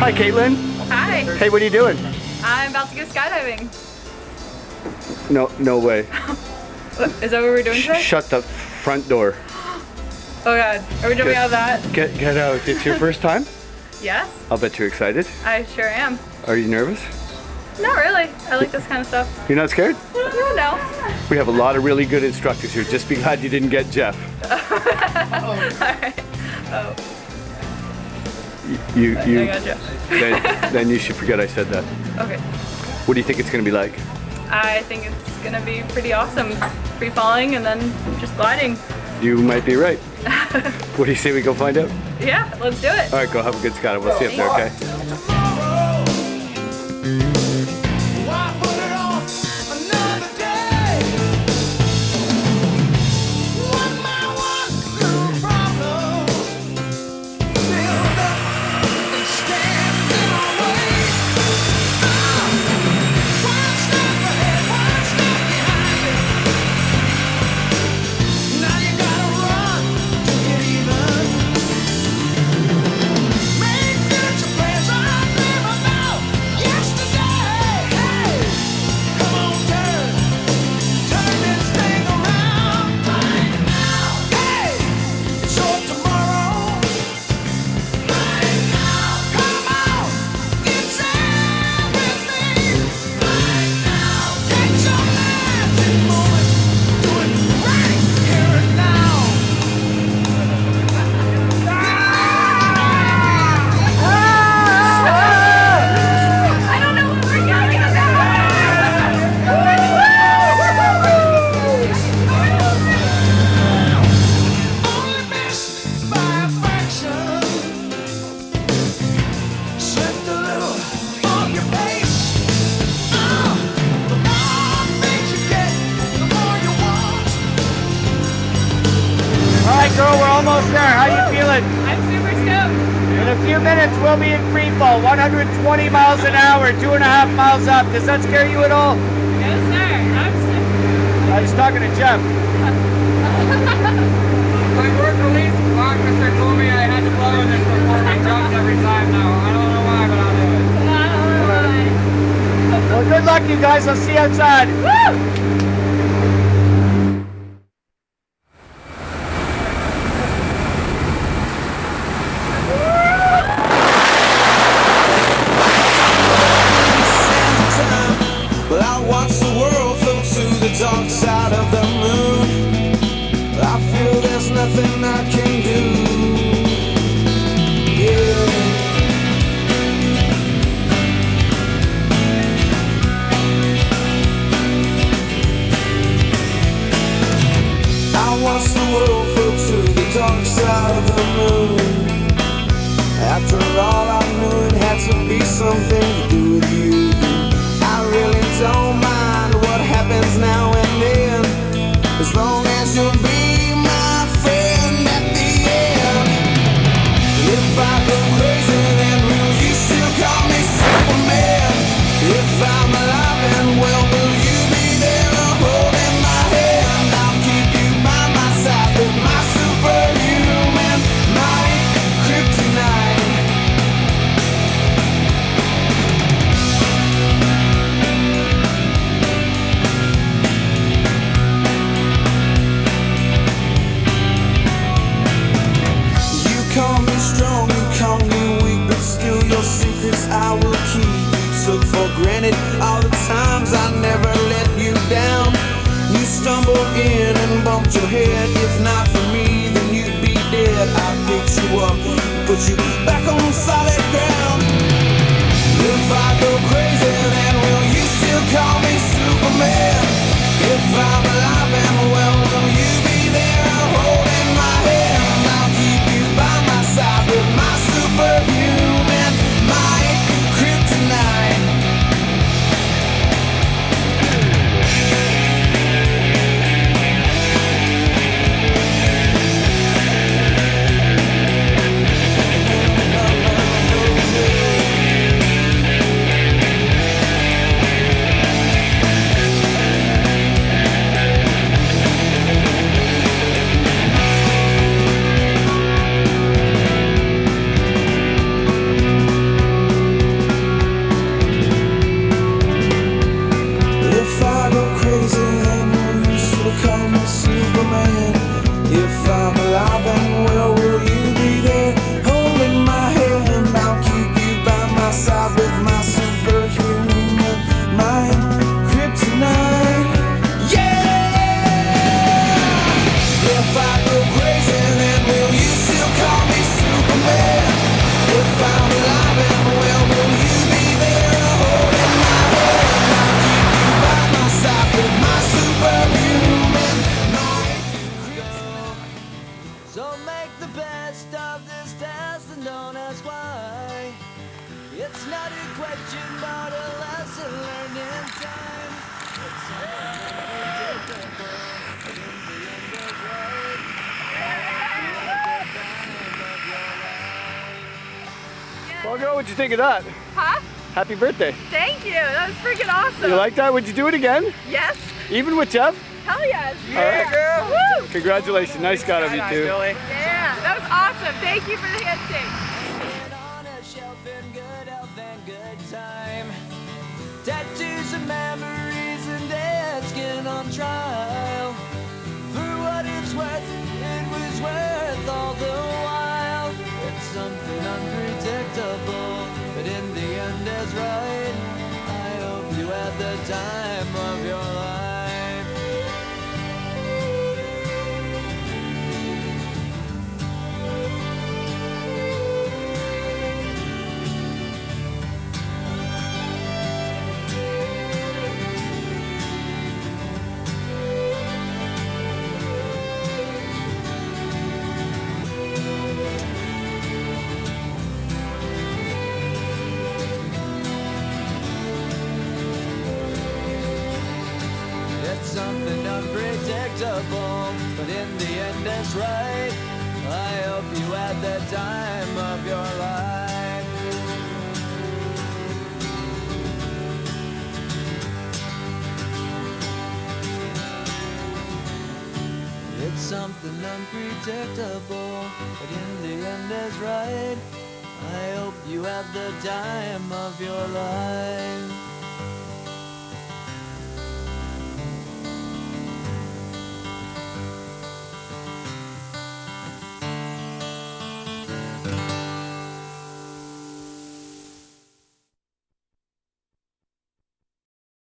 Hi, Caitlin. Hi. Hey, what are you doing? I'm about to go skydiving. No way. Is that what we're doing today? Shut the front door. Oh God, are we jumping out of that? Get out. It's your first time? Yes. I'll bet you're excited. I sure am. Are you nervous? Not really. I like this kind of stuff. You're not scared? No. We have a lot of really good instructors here. Just be glad you didn't get Jeff. Alright. Oh. You I got you. then you should forget I said that. Okay. What do you think it's going to be like? I think it's gonna be pretty awesome. Free falling and then just gliding. You might be right. What do you say we go find out? Yeah, let's do it. All right, go have a good skydive. We'll see you up there, okay? Girl, we're almost there. How you feeling? I'm super stoked. In a few minutes, we'll be in free fall. 120 miles an hour, 2.5 miles up. Does that scare you at all? No, sir. I'm sick. I was talking to Jeff. My work release officer told me I had to blow this before we jumped every time now. I don't know why, but I'll do it. I don't know why. Well, good luck, you guys. I'll see you outside. Woo! Dark side of the moon, I feel there's nothing I can do. Yeah. I watched the world float to the dark side of the moon. After all, I knew it had to be something to do with you. I really don't mind what happens now and then, as long as you'll be my friend at the end. If I go crazy, then will you still call me Superman? If I'm alive and well, will you be there holding my hand? I'll keep you by my side with my superhuman might, kryptonite. Call me strong, you call me weak, but still your secrets I will keep. You took for granted all the times I never let you down. You stumbled in and bumped your head. If not for me, then you'd be dead. I picked you up, put you back on solid ground. If I go crazy, then will you still call me Superman? If I'm alive and well, will you be there holding my hand? I'll keep you by my side with my superhuman might, kryptonite. Well, girl, what'd you think of that? Huh? Happy birthday. Thank you. That was freaking awesome. You like that? Would you do it again? Yes. Even with Jeff? Hell yes. Yeah, girl. Woo! Congratulations. Nice shot of you, too. Billy. Yeah, that was awesome. Thank you for the handshake. On a shelf in good health and good time. Tattoos and memories and dead skin on trial. For what it's worth, it was worth all the while. It's something unpredictable, but in the end is right. I hope you had the time of your life. Something unpredictable, but in the end it's right. I hope you had the time of your life. It's something unpredictable, but in the end it's right. I hope you had the time of your life.